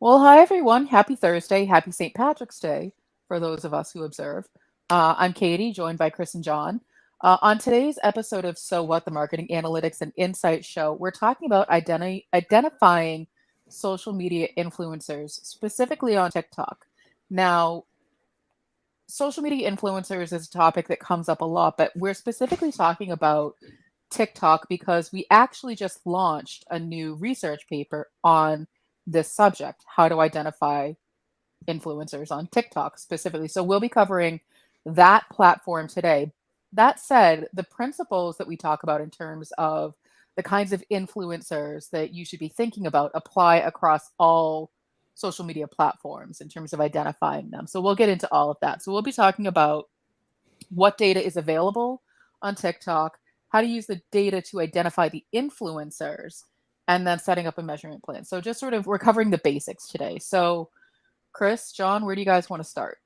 Well, hi everyone. Happy Thursday. Happy St. Patrick's Day for those of us who observe. I'm Katie, joined by Chris and John. On today's episode of So What, the Marketing Analytics and Insights Show, we're talking about identifying social media influencers, specifically on TikTok. Now, social media influencers is a topic that comes up a lot, but we're specifically talking about TikTok because we actually just launched a new research paper on this subject, how to identify influencers on TikTok specifically. So we'll be covering that platform today. That said, the principles that we talk about in terms of the kinds of influencers that you should be thinking about apply across all social media platforms in terms of identifying them. So we'll get into all of that. So we'll be talking about what data is available on TikTok, how to use the data to identify the influencers, and then setting up a measurement plan. So just sort of we're covering the basics today. So Chris, John, where do you guys want to start?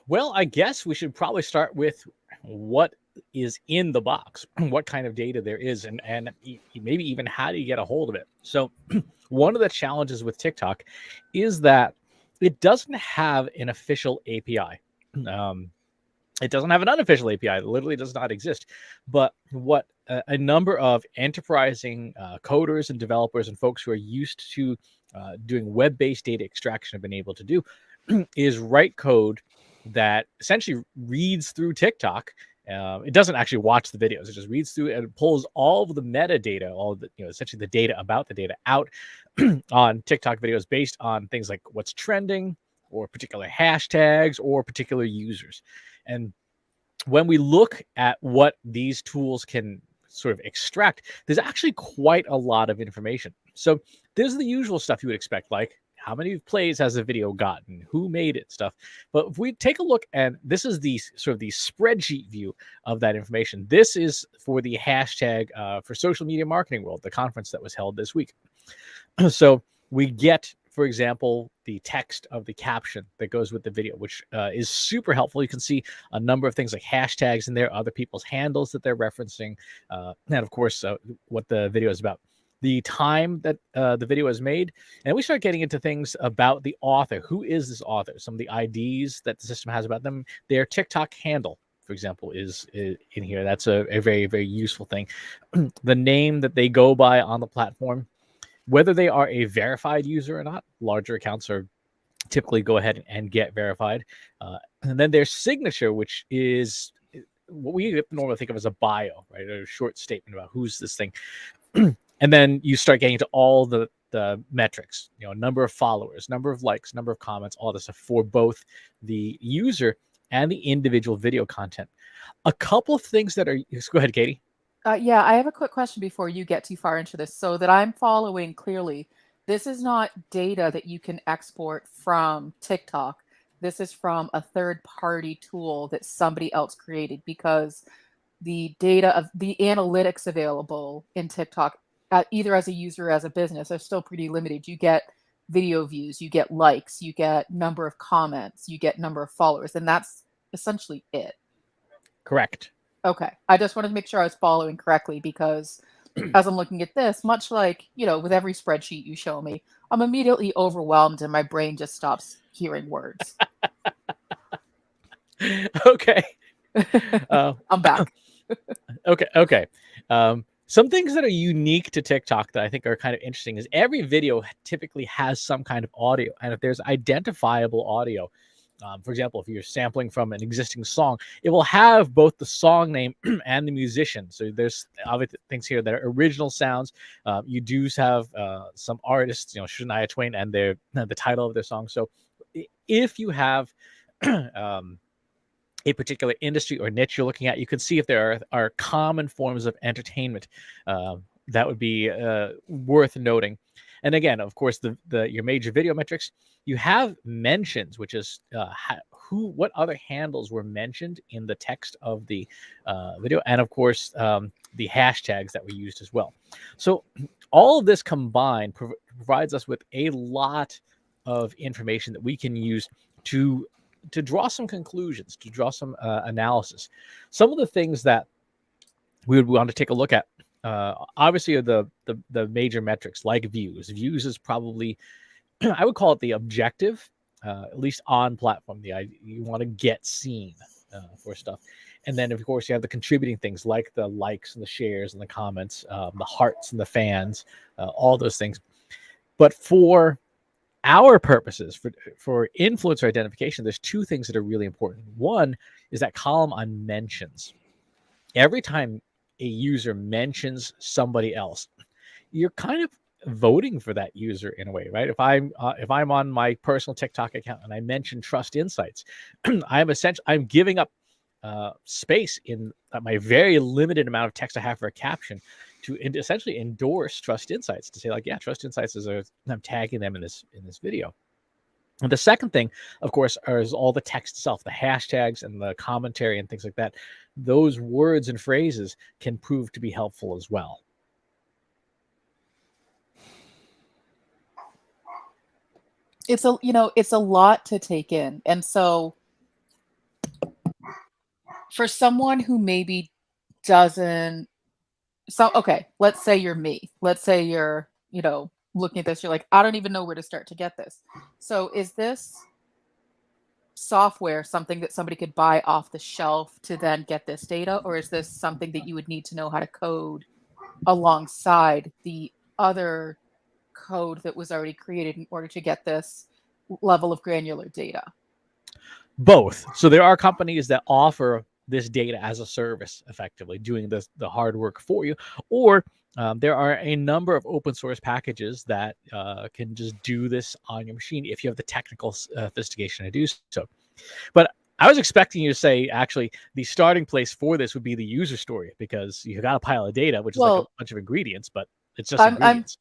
Well, I guess we should probably start with what is in the box, what kind of data there is, and maybe even how do you get a hold of it. So one of the challenges with TikTok is that it doesn't have an official API. It doesn't have an unofficial API. It literally does not exist. But what a number of enterprising coders and developers and folks who are used to doing web-based data extraction have been able to do is write code that essentially reads through TikTok. It doesn't actually watch the videos. It just reads through and pulls all of the metadata, all of the, essentially the data about the data out on TikTok videos based on things like what's trending or particular hashtags or particular users. And when we look at what these tools can sort of extract, there's actually quite a lot of information. So there's the usual stuff you would expect, like how many plays has a video gotten, who made it, stuff. But if we take a look, and this is the sort of the spreadsheet view of that information. This is for the hashtag for Social Media Marketing World, the conference that was held this week. So we get, for example, the text of the caption that goes with the video, which is super helpful. You can see a number of things like hashtags in there, other people's handles that they're referencing, and of course, what the video is about. The time that the video is made, and we start getting into things about the author. Who is this author? Some of the IDs that the system has about them. Their TikTok handle, for example, is in here. That's a very, very useful thing. The name that they go by on the platform, whether they are a verified user or not. Larger accounts are typically go ahead and get verified. And then their signature, which is what we normally think of as a bio, right? A short statement about who's this thing. And then you start getting to all the metrics, number of followers, number of likes, number of comments, all this stuff for both the user and the individual video content. A couple of things that are, go ahead, Katie. Yeah, I have a quick question before you get too far into this so that I'm following clearly. This is not data that you can export from TikTok. This is from a third party tool that somebody else created because the data of the analytics available in TikTok, either as a user or as a business, are still pretty limited. You get video views, you get likes, you get number of comments, you get number of followers, and that's essentially it. Correct. Okay. I just wanted to make sure I was following correctly because as I'm looking at this, much like, with every spreadsheet you show me, I'm immediately overwhelmed and my brain just stops hearing words. Okay. I'm back. Okay. Some things that are unique to TikTok that I think are kind of interesting is every video typically has some kind of audio. And if there's identifiable audio, for example, if you're sampling from an existing song, it will have both the song name and the musician. So there's other things here that are original sounds. You do have some artists, Shania Twain, and the title of their song. So if you have a particular industry or niche you're looking at, you can see if there are common forms of entertainment that would be worth noting. And again, of course, your major video metrics, you have mentions, which is what other handles were mentioned in the text of the video, and of course the hashtags that were used as well. So all of this combined provides us with a lot of information that we can use to draw some conclusions, to draw some analysis. Some of the things that we would want to take a look at obviously the major metrics like views. Views is probably I would call it the objective, at least on platform. You want to get seen for stuff, and then of course you have the contributing things like the likes and the shares and the comments, the hearts and the fans, all those things. But for our purposes, for influencer identification, there's two things that are really important. One is that column on mentions. Every time a user mentions somebody else, you're kind of voting for that user in a way, right? If I'm on my personal TikTok account and I mention Trust Insights, I'm giving up space in my very limited amount of text I have for a caption to essentially endorse Trust Insights, to say like, yeah, Trust Insights I'm tagging them in this video. And the second thing, of course, is all the text itself, the hashtags and the commentary and things like that. Those words and phrases can prove to be helpful as well. It's a lot to take in. And so for someone who maybe doesn't, okay, let's say you're me. Let's say you're, looking at this, you're like, I don't even know where to start to get this. So is this software something that somebody could buy off the shelf to then get this data? Or is this something that you would need to know how to code alongside the other code that was already created in order to get this level of granular data? Both. So there are companies that offer this data as a service, effectively doing the hard work for you, or there are a number of open source packages that can just do this on your machine if you have the technical sophistication to do so. But I was expecting you to say, actually, the starting place for this would be the user story, because you got a pile of data, which is like a bunch of ingredients, but it's just ingredients.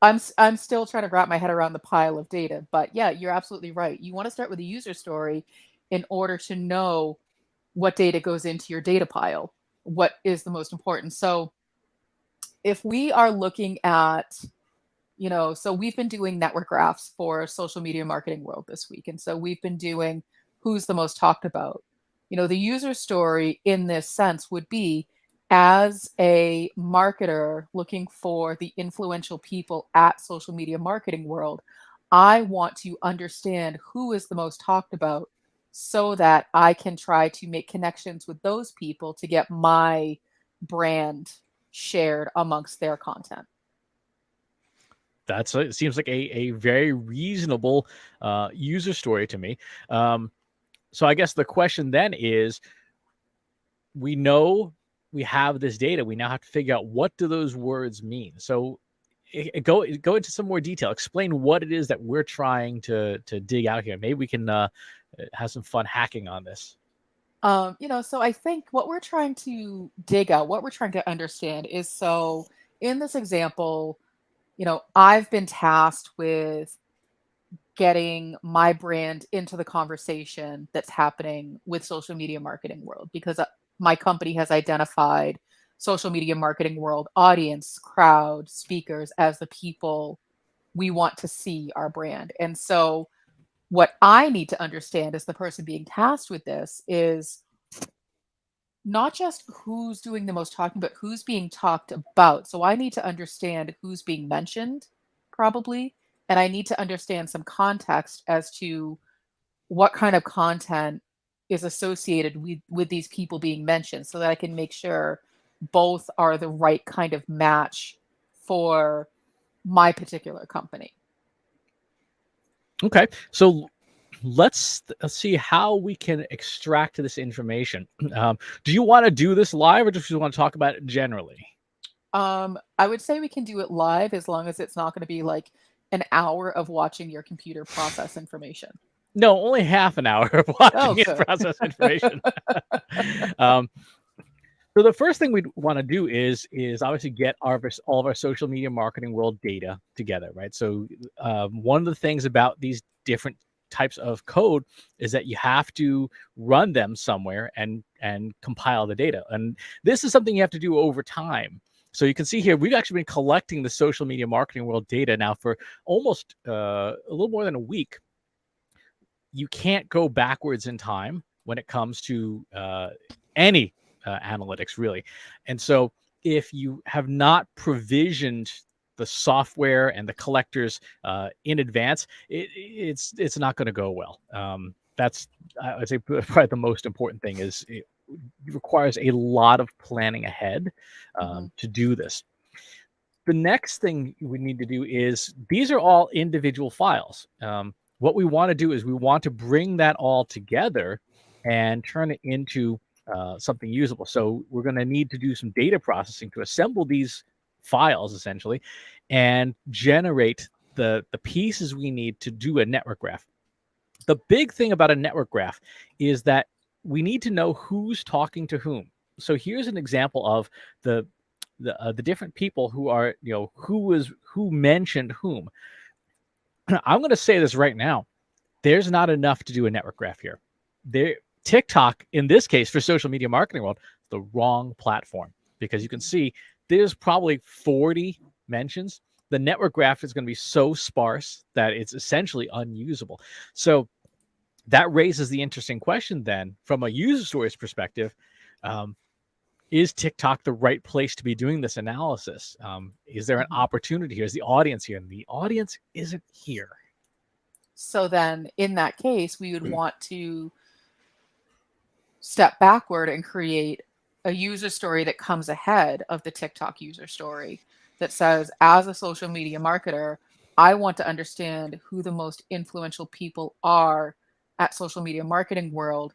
I'm still trying to wrap my head around the pile of data, but yeah, you're absolutely right. You want to start with a user story in order to know what data goes into your data pile, what is the most important. So if we are looking at, so we've been doing network graphs for Social Media Marketing World this week. And so we've been doing who's the most talked about. The user story in this sense would be, as a marketer looking for the influential people at Social Media Marketing World, I want to understand who is the most talked about so that I can try to make connections with those people to get my brand shared amongst their content. It seems like a very reasonable user story to me. So I guess the question then is, we know we have this data. We now have to figure out, what do those words mean? So go into some more detail. Explain what it is that we're trying to dig out here. Maybe we can have some fun hacking on this. So I think what we're trying to dig out, what we're trying to understand is, so in this example, I've been tasked with getting my brand into the conversation that's happening with Social Media Marketing World, because my company has identified Social Media Marketing World audience, crowd, speakers as the people we want to see our brand. And so what I need to understand as the person being tasked with this is not just who's doing the most talking, but who's being talked about. So I need to understand who's being mentioned, probably, and I need to understand some context as to what kind of content is associated with these people being mentioned, so that I can make sure both are the right kind of match for my particular company. Okay, so let's see how we can extract this information. Do you want to do this live, or just want to talk about it generally? I would say we can do it live, as long as it's not going to be like an hour of watching your computer process information. No, only half an hour of watching it process information. So the first thing we'd want to do is obviously get all of our Social Media Marketing World data together, right? So one of the things about these different types of code is that you have to run them somewhere and compile the data. And this is something you have to do over time. So you can see here, we've actually been collecting the Social Media Marketing World data now for almost a little more than a week. You can't go backwards in time when it comes to any analytics, really. And so if you have not provisioned the software and the collectors in advance, it's not going to go well. That's, I would say, probably the most important thing is it requires a lot of planning ahead to do this. The next thing we need to do is, these are all individual files. What we want to do is we want to bring that all together and turn it into something usable. So we're going to need to do some data processing to assemble these files, essentially, and generate the pieces we need to do a network graph. The big thing about a network graph is that we need to know who's talking to whom. So here's an example of the different people who are, who mentioned whom. I'm going to say this right now. There's not enough to do a network graph here. TikTok, in this case, for social media marketing world, the wrong platform, because you can see there's probably 40 mentions. The network graph is going to be so sparse that it's essentially unusable. So that raises the interesting question then, from a user stories perspective, is TikTok the right place to be doing this analysis? Is there an opportunity here? Is the audience here? And the audience isn't here. So then in that case, we would want to step backward and create a user story that comes ahead of the TikTok user story that says, as a social media marketer, I want to understand who the most influential people are at Social Media Marketing World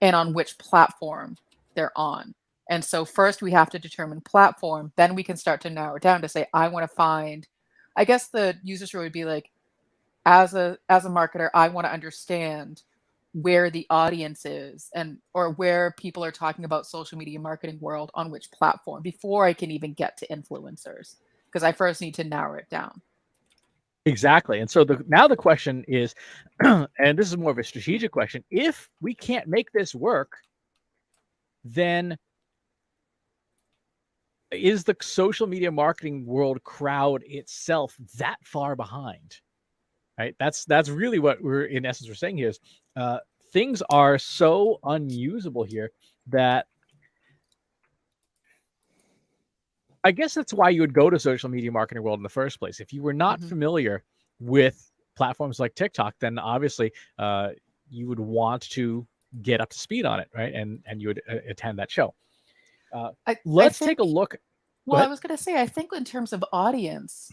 and on which platform they're on. And so first we have to determine platform, then we can start to narrow it down to say, I want to find, I guess the user story would be like, as a marketer, I want to understand where the audience is, and or where people are talking about Social Media Marketing World on which platform, before I can even get to influencers, because I first need to narrow it down. Exactly. And so now the question is, and this is more of a strategic question, if we can't make this work, then is the social media marketing world crowd itself that far behind? Right? That's really what we're saying here is, things are so unusable here that I guess that's why you would go to social media marketing world in the first place. If you were not familiar with platforms like TikTok, then obviously you would want to get up to speed on it, right? And you would attend that show. Let's take a look. Well, I was going to say, I think in terms of audience,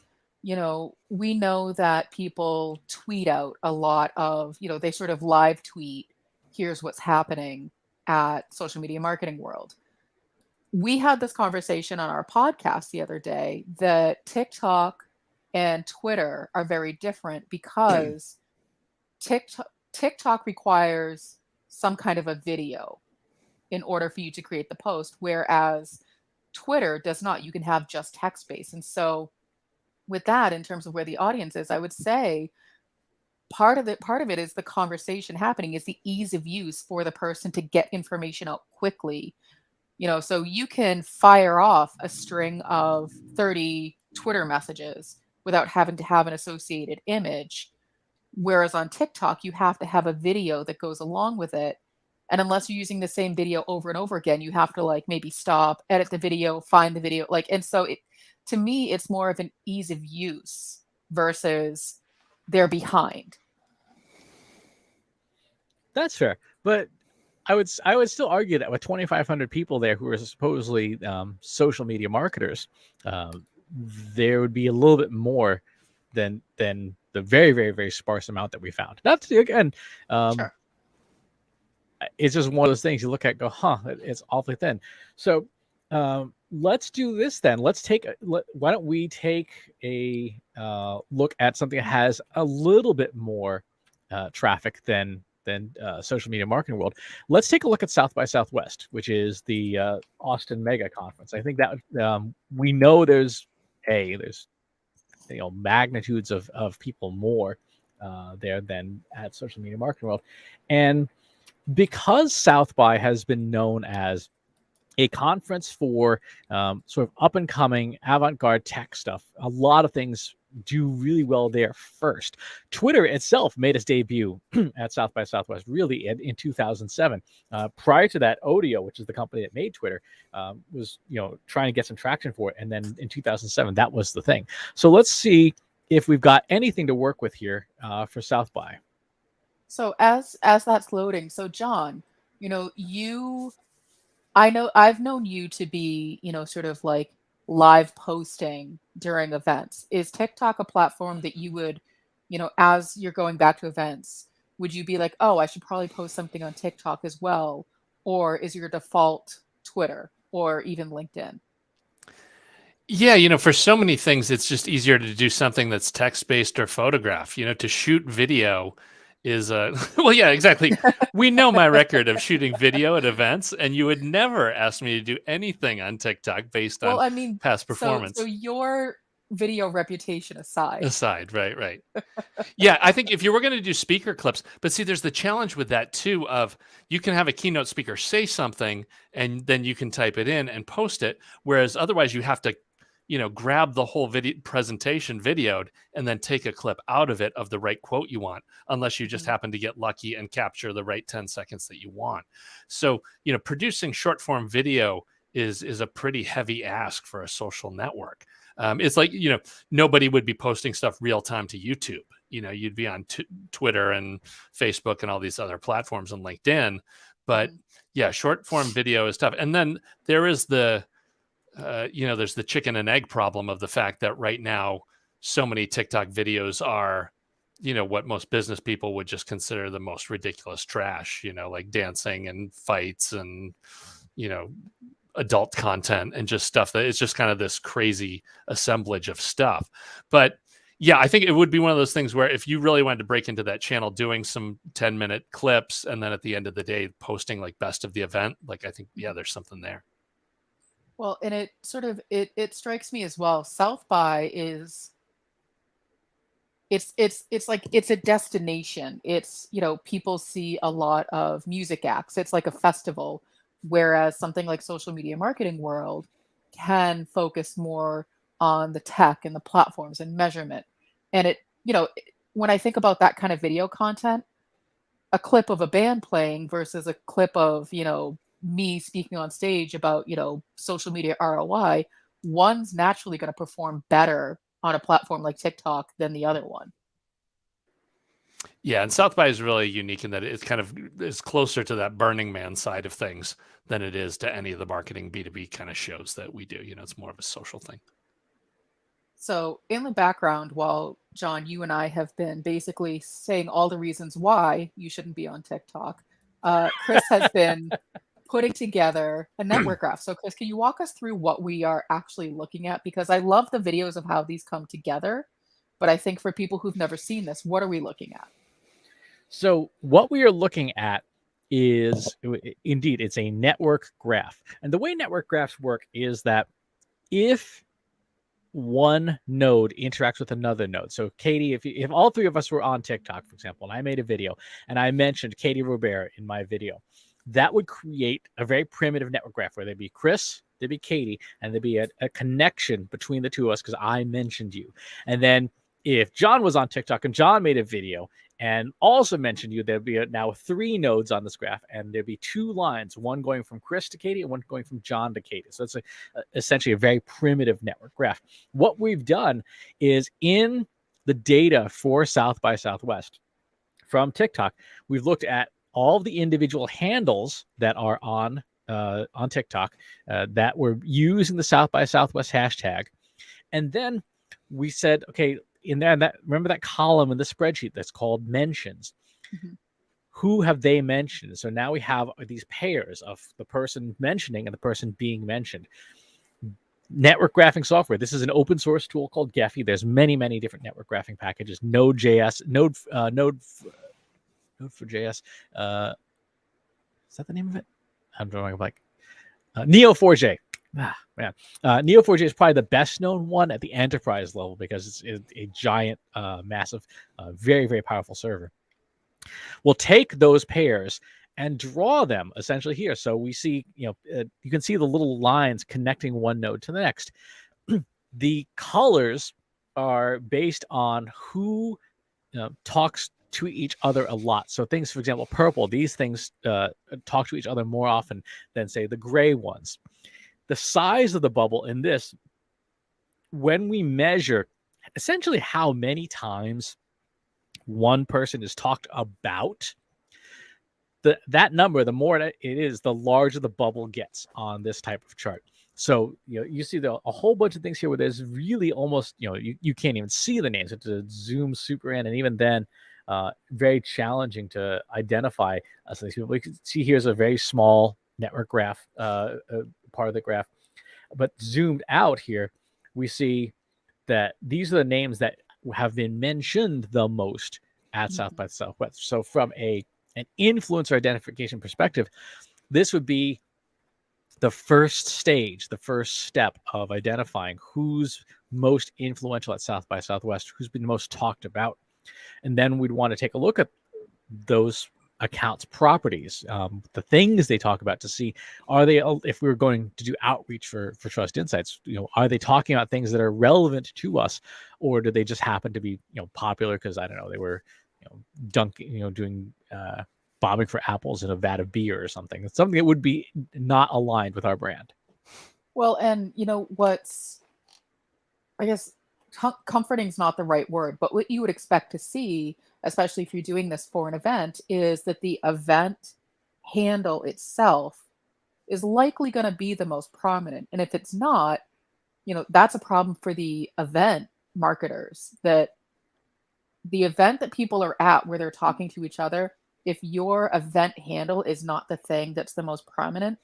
we know that people tweet out a lot of, they sort of live tweet, here's what's happening at Social Media Marketing World. We had this conversation on our podcast the other day that TikTok and Twitter are very different, because TikTok requires some kind of a video in order for you to create the post, whereas Twitter does not. You can have just text-based. And so with that, in terms of where the audience is, I would say part of it is the conversation happening, is the ease of use for the person to get information out quickly. So you can fire off a string of 30 Twitter messages without having to have an associated image. Whereas on TikTok, you have to have a video that goes along with it. And unless you're using the same video over and over again, you have to maybe stop, edit the video, find the video. And so to me, it's more of an ease of use versus they're behind. That's fair. But I would still argue that with 2,500 people there who are supposedly social media marketers, there would be a little bit more than the very, very, very sparse amount that we found. That's, again, Sure. It's just one of those things you look at, go, it's awfully thin. So let's do this then. Why don't we take a look at something that has a little bit more traffic than Social Media Marketing World. Let's take a look at South by Southwest, which is the Austin Mega Conference. I think that we know there's magnitudes of people more there than at Social Media Marketing World. And because South by has been known as a conference for sort of up and coming avant-garde tech stuff, a lot of things do really well there first. Twitter itself made its debut at South by Southwest really in 2007. Prior to that, Odeo, which is the company that made Twitter, was trying to get some traction for it. And then in 2007, that was the thing. So let's see if we've got anything to work with here for South by. So as that's loading, so John, I've known you to be, sort of like live posting during events. Is TikTok a platform that you would, as you're going back to events, would you be like, oh, I should probably post something on TikTok as well? Or is your default Twitter or even LinkedIn? Yeah, for so many things, it's just easier to do something that's text-based or photograph. To shoot video is well, yeah, exactly. We know my record of shooting video at events, and you would never ask me to do anything on TikTok based on past performance. So your video reputation aside. Right. Yeah, I think if you were going to do speaker clips, but see, there's the challenge with that too, of you can have a keynote speaker say something and then you can type it in and post it. Whereas otherwise you have to, grab the whole video presentation videoed and then take a clip out of it of the right quote you want, unless you just happen to get lucky and capture the right 10 seconds that you want. So, producing short form video is a pretty heavy ask for a social network. It's like, nobody would be posting stuff real time to YouTube. You'd be on Twitter and Facebook and all these other platforms and LinkedIn. But yeah, short form video is tough. And then there is there's the chicken and egg problem of the fact that right now, so many TikTok videos are, what most business people would just consider the most ridiculous trash, like dancing and fights and, adult content and just stuff that it's just kind of this crazy assemblage of stuff. But yeah, I think it would be one of those things where if you really wanted to break into that channel, doing some 10-minute clips and then at the end of the day posting like best of the event, like I think, yeah, there's something there. Well, and it sort of it strikes me as well. South by is it's like it's a destination. It's, people see a lot of music acts. It's like a festival, whereas something like social media marketing world can focus more on the tech and the platforms and measurement. And when I think about that kind of video content, a clip of a band playing versus a clip of, me speaking on stage about, social media ROI, one's naturally going to perform better on a platform like TikTok than the other one. Yeah, and South by is really unique in that it's kind of is closer to that Burning Man side of things than it is to any of the marketing B2B kind of shows that we do. It's more of a social thing. So in the background, while John, you and I have been basically saying all the reasons why you shouldn't be on TikTok, Chris has been putting together a network graph. So Chris, can you walk us through what we are actually looking at? Because I love the videos of how these come together, but I think for people who've never seen this, what are we looking at? So what we are looking at is, indeed, it's a network graph. And the way network graphs work is that if one node interacts with another node. So Katie, if all three of us were on TikTok, for example, and I made a video and I mentioned Katie Robert in my video, that would create a very primitive network graph where there'd be Chris, there'd be Katie, and there'd be a connection between the two of us because I mentioned you. And then if John was on TikTok and John made a video and also mentioned you, there'd be now 3 nodes on this graph, and there'd be 2 lines, one going from Chris to Katie and one going from John to Katie. So it's essentially a very primitive network graph. What we've done is in the data for South by Southwest from TikTok, we've looked at all the individual handles that are on TikTok that were using the South by Southwest hashtag. And then we said, okay, in there, remember that column in the spreadsheet that's called mentions. Mm-hmm. Who have they mentioned? So now we have these pairs of the person mentioning and the person being mentioned. Network graphing software. This is an open source tool called Gephi. There's many, many different network graphing packages. Node.js, Node4j. Is that the name of it? I'm drawing a blank. Neo4j. Neo4j is probably the best known one at the enterprise level because it's a giant, massive, very, very powerful server. We'll take those pairs and draw them essentially here. So we see, you can see the little lines connecting one node to the next. The colors are based on who talks to each other a lot. So things, for example, purple, these things talk to each other more often than, say, the gray ones. The size of the bubble in this, when we measure essentially how many times one person is talked about, that number, the more it is, the larger the bubble gets on this type of chart. So you see a whole bunch of things here where there's really almost you can't even see the names. It's to zoom super in, and even then, very challenging to identify some of these people. We can see here's a very small network graph, part of the graph, but zoomed out here, we see that these are the names that have been mentioned the most at South by Southwest. So from an influencer identification perspective, this would be the first stage, the first step of identifying who's most influential at South by Southwest, who's been most talked about. And then we'd want to take a look at those accounts' properties, the things they talk about, to see, are they, if we were going to do outreach for Trust Insights, are they talking about things that are relevant to us, or do they just happen to be popular because, I don't know, they were dunking, doing bombing for apples in a vat of beer or something. It's something that would be not aligned with our brand. Well, and what's, I guess, comforting is not the right word, but what you would expect to see, especially if you're doing this for an event, is that the event handle itself is likely going to be the most prominent. And if it's not, that's a problem for the event marketers, that the event that people are at where they're talking to each other, if your event handle is not the thing that's the most prominent,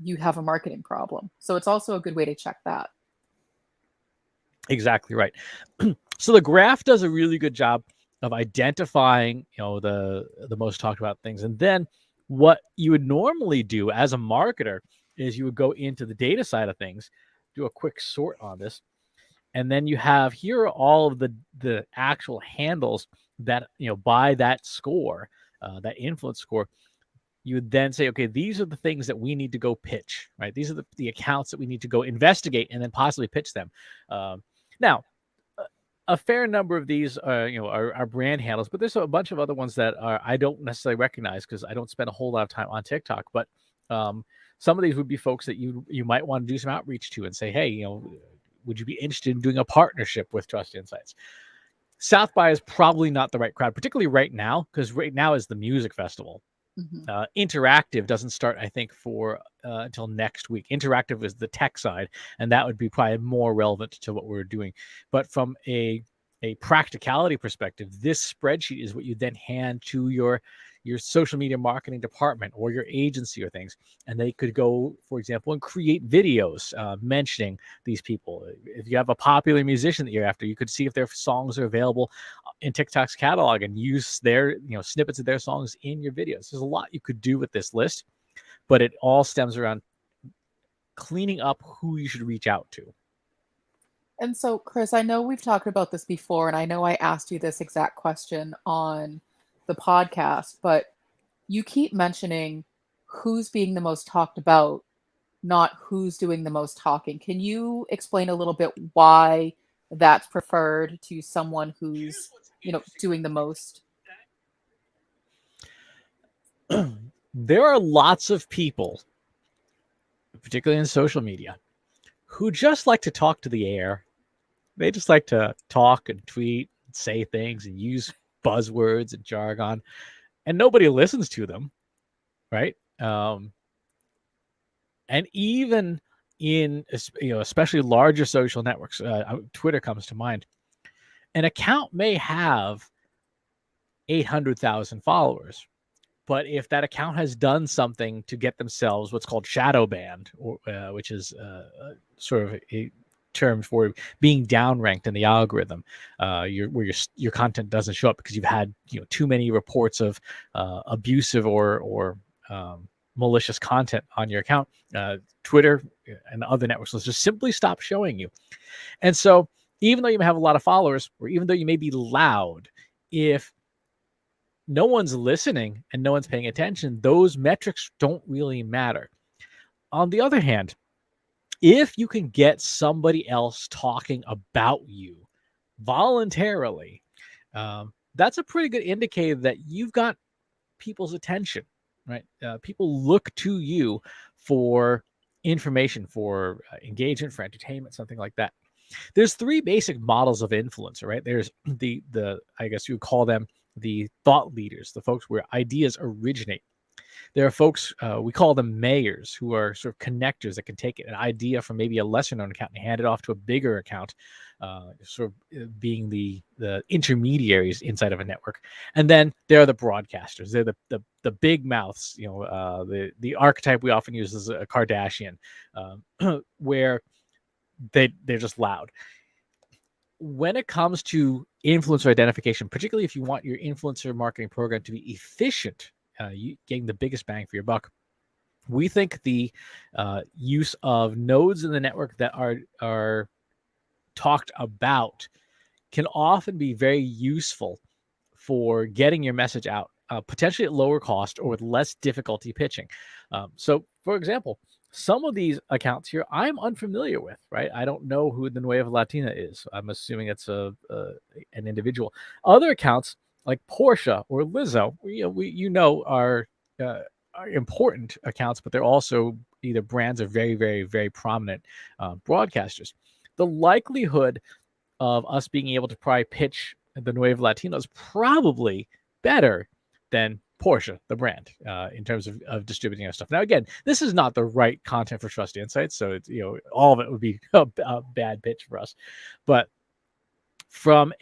you have a marketing problem. So it's also a good way to check that. Exactly right. So the graph does a really good job of identifying, the most talked about things. And then what you would normally do as a marketer is you would go into the data side of things, do a quick sort on this, and then you have here are all of the actual handles that, by that score, that influence score. You would then say, okay, these are the things that we need to go pitch, right? These are the accounts that we need to go investigate and then possibly pitch them. Now, a fair number of these are brand handles, but there's a bunch of other ones that I don't necessarily recognize because I don't spend a whole lot of time on TikTok. But some of these would be folks that you might want to do some outreach to and say, hey, would you be interested in doing a partnership with Trust Insights? South by is probably not the right crowd, particularly right now, because right now is the music festival. Interactive doesn't start, I think, for until next week. Interactive is the tech side, and that would be probably more relevant to what we're doing. But from a practicality perspective, this spreadsheet is what you then hand to your social media marketing department or your agency or things, and they could go, for example, and create videos mentioning these people. If you have a popular musician that you're after, you could see if their songs are available in TikTok's catalog and use their snippets of their songs in your videos. There's a lot you could do with this list, but it all stems around cleaning up who you should reach out to. And so, Chris, I know we've talked about this before, and I know I asked you this exact question on the podcast, but you keep mentioning who's being the most talked about, not who's doing the most talking. Can you explain a little bit why that's preferred to someone who's, doing the most? There are lots of people, particularly in social media, who just like to talk to the air. They just like to talk and tweet, and say things and use buzzwords and jargon, and nobody listens to them, right? And even in especially larger social networks, Twitter comes to mind. An account may have 800,000 followers, but if that account has done something to get themselves what's called shadow banned, or which is sort of a term for being downranked in the algorithm, where your content doesn't show up because you've had too many reports of abusive or malicious content on your account, Twitter and other networks will just simply stop showing you. And so even though you may have a lot of followers, or even though you may be loud, if no one's listening and no one's paying attention, those metrics don't really matter. On the other hand, if you can get somebody else talking about you, voluntarily, that's a pretty good indicator that you've got people's attention, right? People look to you for information, for engagement, for entertainment, something like that. There's three basic models of influencer, right? There's the I guess you would call them the thought leaders, the folks where ideas originate. There are folks, we call them mayors, who are sort of connectors that can take an idea from maybe a lesser known account and hand it off to a bigger account, sort of being the intermediaries inside of a network. And then there are the broadcasters. They're the big mouths, the archetype we often use is a Kardashian, where they're just loud. When it comes to influencer identification, particularly if you want your influencer marketing program to be efficient, you getting the biggest bang for your buck, we think the use of nodes in the network that are talked about can often be very useful for getting your message out, potentially at lower cost or with less difficulty pitching. So, for example, some of these accounts here I'm unfamiliar with, right? I don't know who the Nueva Latina is. I'm assuming it's an individual. Other accounts like Porsche or Lizzo, are important accounts, but they're also either brands or very, very, very prominent broadcasters. The likelihood of us being able to probably pitch the Nueva Latina is probably better than Porsche, the brand, in terms of distributing our stuff. Now, again, this is not the right content for Trust Insights, so it's, all of it would be a bad pitch for us. But from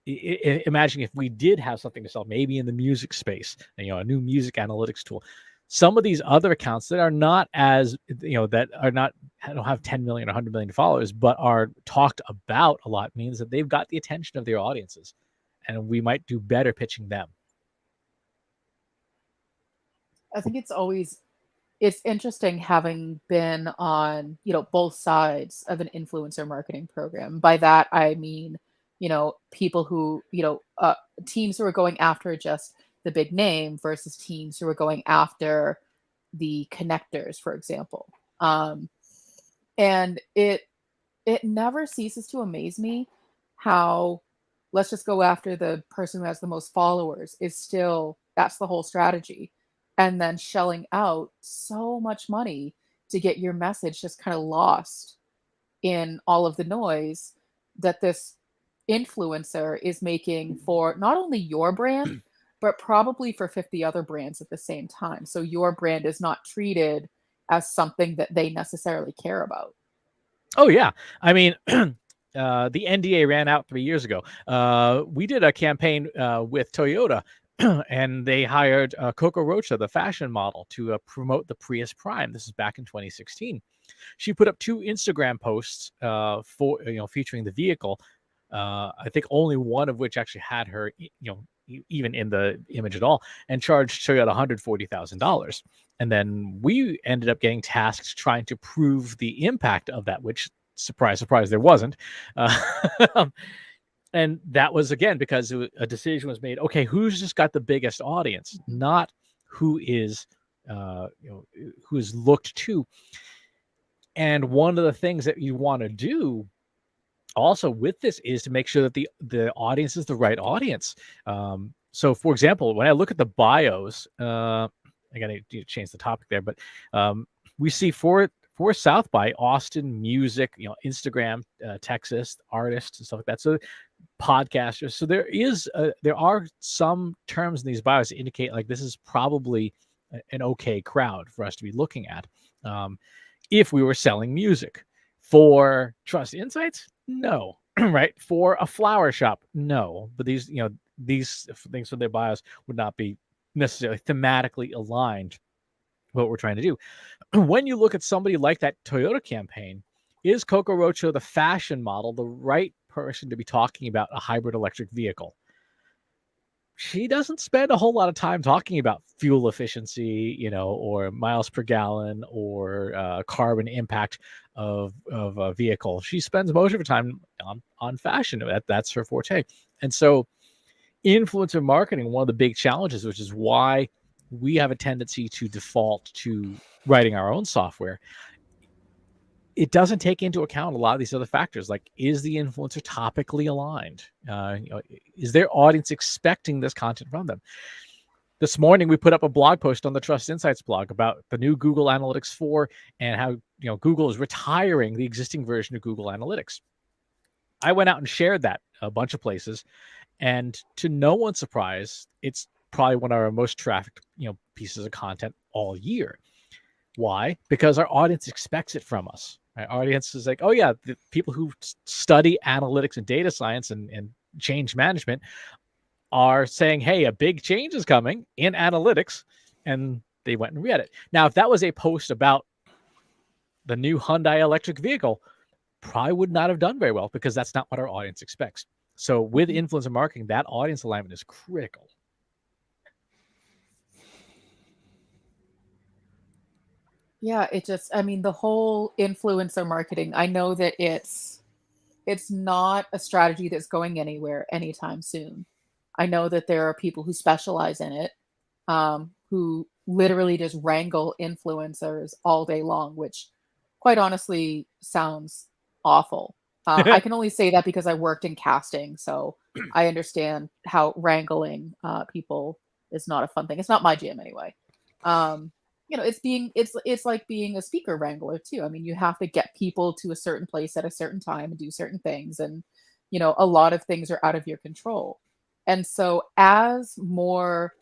imagine if we did have something to sell, maybe in the music space, a new music analytics tool. Some of these other accounts that are not as, that don't have 10 million or 100 million followers, but are talked about a lot, means that they've got the attention of their audiences, and we might do better pitching them. I think it's interesting having been on, both sides of an influencer marketing program. By that, I mean, people who, teams who are going after just the big name versus teams who are going after the connectors, for example. And it never ceases to amaze me how, let's just go after the person who has the most followers, that's the whole strategy. And then shelling out so much money to get your message just kind of lost in all of the noise that this influencer is making for not only your brand, but probably for 50 other brands at the same time. So your brand is not treated as something that they necessarily care about. Oh, yeah. I mean, the NDA ran out 3 years ago. We did a campaign with Toyota, and they hired Coco Rocha, the fashion model, to promote the Prius Prime. This is back in 2016. She put up 2 Instagram posts for featuring the vehicle. I think only one of which actually had her, even in the image at all, and charged Toyota $140,000. And then we ended up getting tasked trying to prove the impact of that, which, surprise, surprise, there wasn't. And that was, again, because a decision was made. Okay, who's just got the biggest audience, not who is looked to. And one of the things that you want to do also with this is to make sure that the audience is the right audience. So, for example, when I look at the bios, I gotta change the topic there, but we see for South by Austin music, Instagram, Texas artists and stuff like that. So podcasters. So there are some terms in these bios that indicate like this is probably an okay crowd for us to be looking at. If we were selling music for Trust Insights, no, right? For a flower shop, no. But these things for their bios would not be necessarily thematically aligned with what we're trying to do. When you look at somebody like that Toyota campaign, is Coco Rocha, the fashion model, the right person to be talking about a hybrid electric vehicle? She doesn't spend a whole lot of time talking about fuel efficiency, or miles per gallon or carbon impact of a vehicle. She spends most of her time on fashion. That's her forte. And so influencer marketing, one of the big challenges, which is why we have a tendency to default to writing our own software, it doesn't take into account a lot of these other factors, like is the influencer topically aligned? Is their audience expecting this content from them? This morning, we put up a blog post on the Trust Insights blog about the new Google Analytics 4 and how Google is retiring the existing version of Google Analytics. I went out and shared that a bunch of places, and to no one's surprise, it's probably one of our most trafficked pieces of content all year. Why? Because our audience expects it from us. Our audience is like, oh yeah, the people who study analytics and data science and change management are saying, hey, a big change is coming in analytics, and they went and read it. Now, if that was a post about the new Hyundai electric vehicle, probably would not have done very well, because that's not what our audience expects. So with influencer marketing, that audience alignment is critical. Yeah, the whole influencer marketing, I know that it's not a strategy that's going anywhere anytime soon. I know that there are people who specialize in it, who literally just wrangle influencers all day long, which quite honestly sounds awful. I can only say that because I worked in casting, so I understand how wrangling people is not a fun thing. It's not my jam anyway. It's like being a speaker wrangler too. I mean, you have to get people to a certain place at a certain time and do certain things, and a lot of things are out of your control. And so as more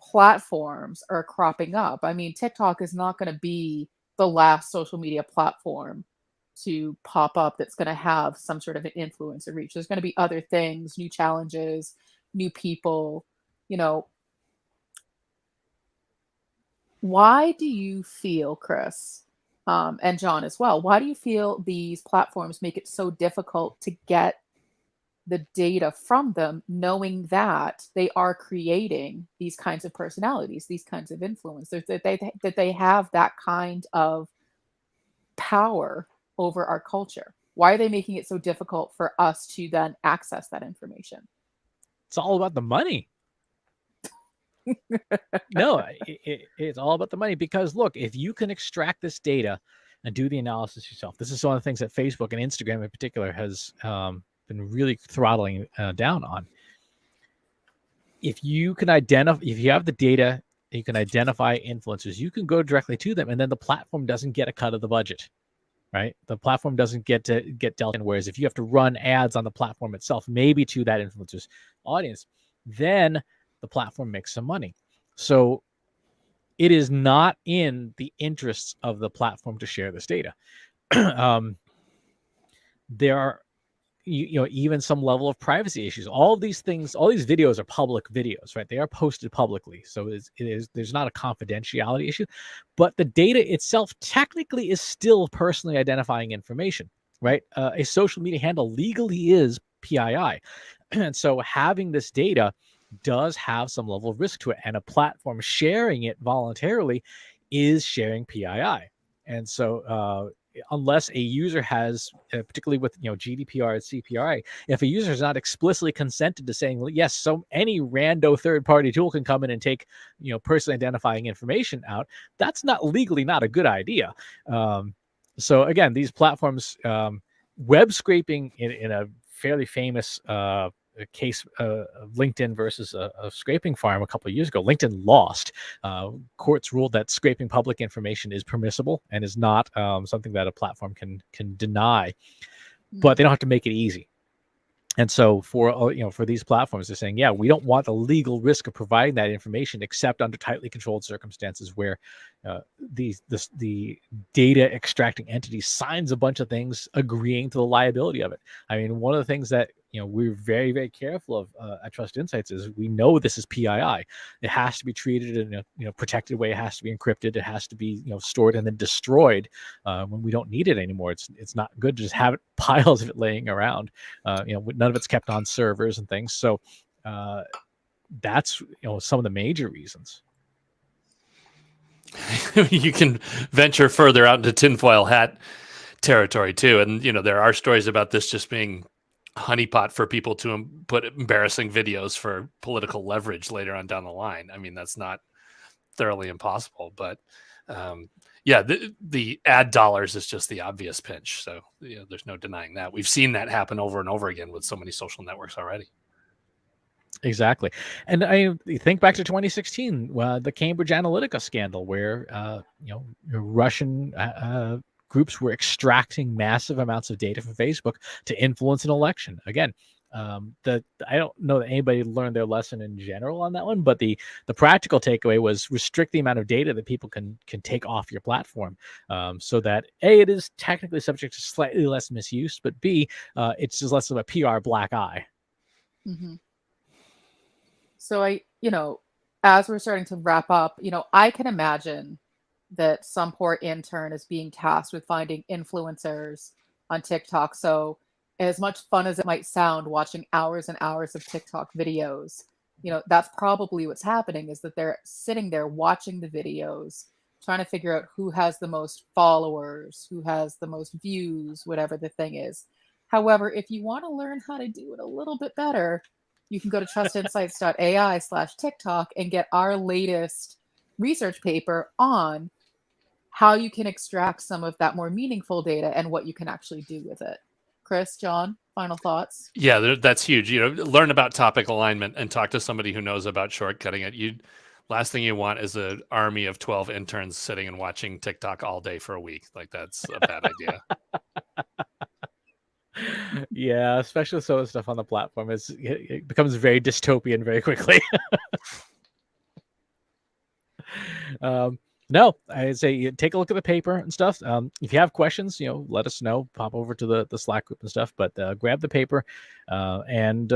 platforms are cropping up, I mean, TikTok is not going to be the last social media platform to pop up that's going to have some sort of an influencer reach. There's going to be other things, new challenges, new people. Why do you feel, Chris, and John as well, why do you feel these platforms make it so difficult to get the data from them, knowing that they are creating these kinds of personalities, these kinds of influencers, that they have that kind of power over our culture? Why are they making it so difficult for us to then access that information? It's all about the money. No, it's all about the money, because look, if you can extract this data and do the analysis yourself, this is one of the things that Facebook and Instagram in particular has been really throttling down on. If you have the data, you can identify influencers, you can go directly to them, and then the platform doesn't get a cut of the budget, right? The platform doesn't get dealt in. Whereas if you have to run ads on the platform itself, maybe to that influencer's audience, then the platform makes some money. So it is not in the interests of the platform to share this data. There are even some level of privacy issues. All of these things, all these videos are public videos, right? They are posted publicly. So there's not a confidentiality issue, but the data itself technically is still personally identifying information, right? A social media handle legally is PII. And so having this data does have some level of risk to it. And a platform sharing it voluntarily is sharing PII. And so unless a user has, particularly with GDPR and CPRA, if a user is not explicitly consented to saying yes, so any rando third-party tool can come in and take personally identifying information out, that's legally not a good idea. So again, these platforms, web scraping in a fairly famous case of LinkedIn versus a scraping farm a couple of years ago. LinkedIn lost. Courts ruled that scraping public information is permissible and is not something that a platform can deny, but they don't have to make it easy. And so for these platforms, they're saying, yeah, we don't want the legal risk of providing that information except under tightly controlled circumstances where the data extracting entity signs a bunch of things agreeing to the liability of it. I mean, one of the things that we're very, very careful of at Trust Insights is we know this is PII. It has to be treated in a protected way. It has to be encrypted. It has to be stored and then destroyed when we don't need it anymore. It's not good to just have piles of it laying around. None of it's kept on servers and things. So that's some of the major reasons. You can venture further out into tinfoil hat territory too, and there are stories about this just being honeypot for people to put embarrassing videos for political leverage later on down the line. I mean, that's not thoroughly impossible, but Yeah, the ad dollars is just the obvious pinch. So there's no denying that. We've seen that happen over and over again with so many social networks already. Exactly. And I think back to 2016, the Cambridge Analytica scandal, where Russian groups were extracting massive amounts of data from Facebook to influence an election. Again, I don't know that anybody learned their lesson in general on that one, but the practical takeaway was restrict the amount of data that people can take off your platform, so that A, it is technically subject to slightly less misuse, but B, it's just less of a PR black eye. Mm-hmm. So as we're starting to wrap up, I can imagine that some poor intern is being tasked with finding influencers on TikTok. So as much fun as it might sound watching hours and hours of TikTok videos, that's probably what's happening, is that they're sitting there watching the videos, trying to figure out who has the most followers, who has the most views, whatever the thing is. However, if you want to learn how to do it a little bit better, you can go to trustinsights.ai/TikTok and get our latest research paper on how you can extract some of that more meaningful data and what you can actually do with it. Chris, John, final thoughts? Yeah, that's huge. Learn about topic alignment and talk to somebody who knows about shortcutting it. Last thing you want is an army of 12 interns sitting and watching TikTok all day for a week. Like, that's a bad idea. Yeah, especially some of the stuff on the platform it becomes very dystopian very quickly. No, I'd say take a look at the paper and stuff. If you have questions, let us know. Pop over to the Slack group and stuff. But grab the paper and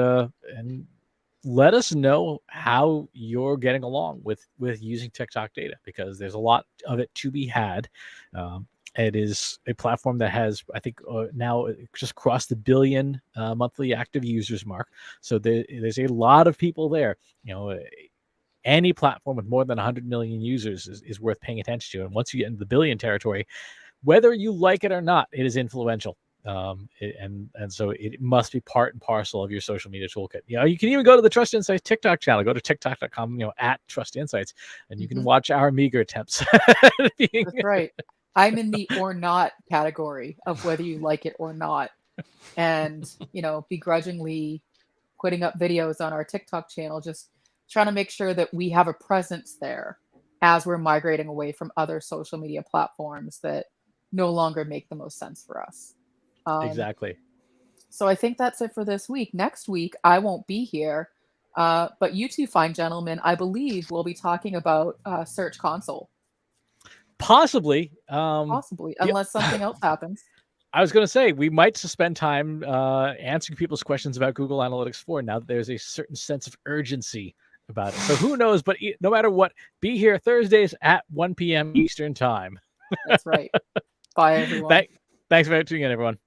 let us know how you're getting along with using TikTok data, because there's a lot of it to be had. It is a platform that has, I think, now just crossed the billion monthly active users mark. So there's a lot of people there. Any platform with more than 100 million users is worth paying attention to. And once you get into the billion territory, whether you like it or not, it is influential. And so it must be part and parcel of your social media toolkit. You can even go to the Trust Insights TikTok channel. Go to tiktok.com, at Trust Insights, and you can watch our meager attempts. That's right. I'm in the or not category of whether you like it or not. And, begrudgingly putting up videos on our TikTok channel, just trying to make sure that we have a presence there as we're migrating away from other social media platforms that no longer make the most sense for us. Exactly. So I think that's it for this week. Next week, I won't be here, but you two fine gentlemen, I believe, will be talking about Search Console. Possibly, unless something else happens. I was going to say, we might spend time answering people's questions about Google Analytics 4 now that there's a certain sense of urgency about it. So who knows, but no matter what, be here Thursdays at 1 p.m. Eastern time. That's right. Bye, everyone. Thanks for tuning in, everyone.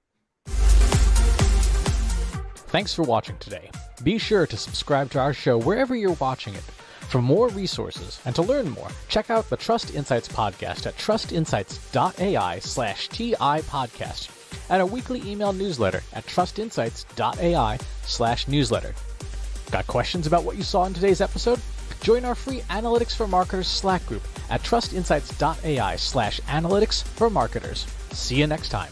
Thanks for watching today. Be sure to subscribe to our show wherever you're watching it. For more resources and to learn more, check out the Trust Insights podcast at trustinsights.ai/TI podcast and a weekly email newsletter at trustinsights.ai/newsletter. Got questions about what you saw in today's episode? Join our free Analytics for Marketers Slack group at trustinsights.ai/analytics for marketers. See you next time.